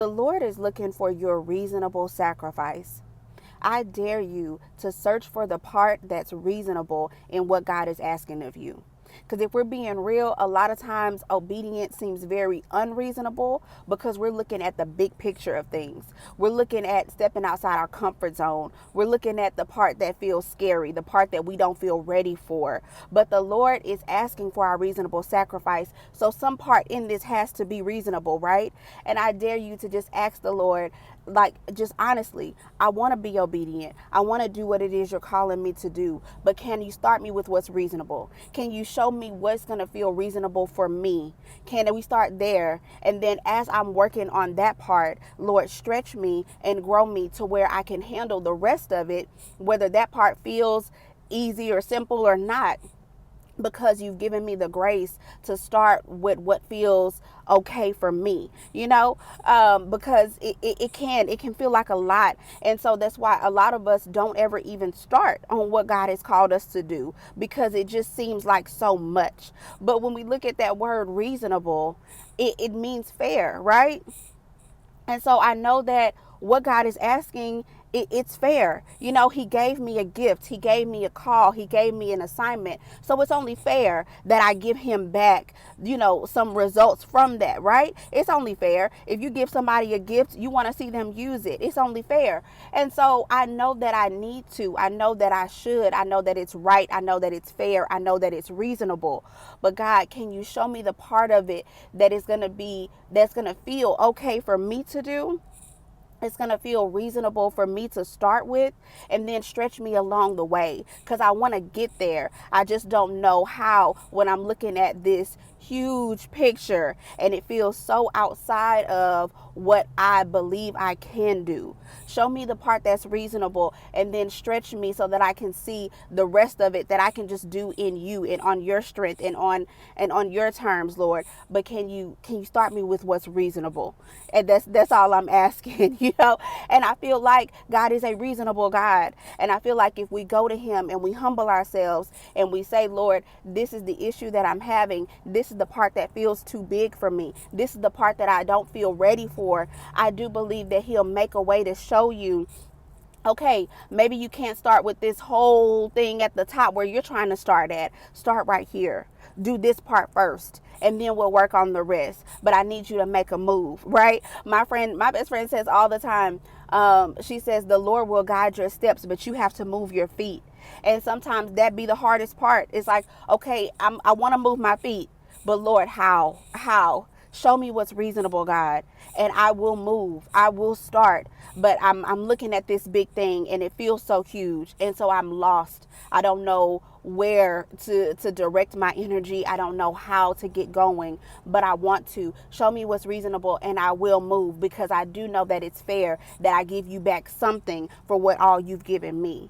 The Lord is looking for your reasonable sacrifice. I dare you to search for the part that's reasonable in what God is asking of you. Because if we're being real, a lot of times obedience seems very unreasonable because we're looking at the big picture of things. We're looking at stepping outside our comfort zone. We're looking at the part that feels scary, the part that we don't feel ready for. But the Lord is asking for our reasonable sacrifice. So some part in this has to be reasonable, right? And I dare you to just ask the Lord, like, just honestly, I want to be obedient. I want to do what it is you're calling me to do. But can you start me with what's reasonable? Can you show me what's going to feel reasonable for me? Can we start there? And then as I'm working on that part, Lord, stretch me and grow me to where I can handle the rest of it, whether that part feels easy or simple or not, because you've given me the grace to start with what feels okay for me, because it can feel like a lot. And so that's why a lot of us don't ever even start on what God has called us to do, because it just seems like so much. But when we look at that word reasonable, it means fair, right? And so I know that what God is asking, it's fair. He gave me a gift. He gave me a call. He gave me an assignment. So it's only fair that I give him back, some results from that, right? It's only fair. If you give somebody a gift, you want to see them use it. It's only fair. And so I know that I need to. I know that I should. I know that it's right. I know that it's fair. I know that it's reasonable. But God, can you show me the part of it that's going to feel okay for me to do? It's going to feel reasonable for me to start with, and then stretch me along the way, because I want to get there. I just don't know how when I'm looking at this huge picture and it feels so outside of what I believe I can do. Show me the part that's reasonable, and then stretch me so that I can see the rest of it that I can just do in you and on your strength and on your terms, Lord. But can you start me with what's reasonable? And that's all I'm asking, And I feel like God is a reasonable God. And I feel like if we go to him and we humble ourselves and we say, Lord, this is the issue that I'm having. This is the part that feels too big for me. This is the part that I don't feel ready for. I do believe that he'll make a way to show you, okay, maybe you can't start with this whole thing at the top where you're trying to start at. Start right here. Do this part first, and then we'll work on the rest. But I need you to make a move, right? My best friend says all the time, she says, the Lord will guide your steps, but you have to move your feet. And sometimes that be the hardest part. It's like, okay, I want to move my feet, but Lord, how? Show me what's reasonable, God, and I will move. I will start. But I'm looking at this big thing and it feels so huge. And so I'm lost. I don't know where to direct my energy. I don't know how to get going, but I want to. Show me what's reasonable and I will move, because I do know that it's fair that I give you back something for what all you've given me.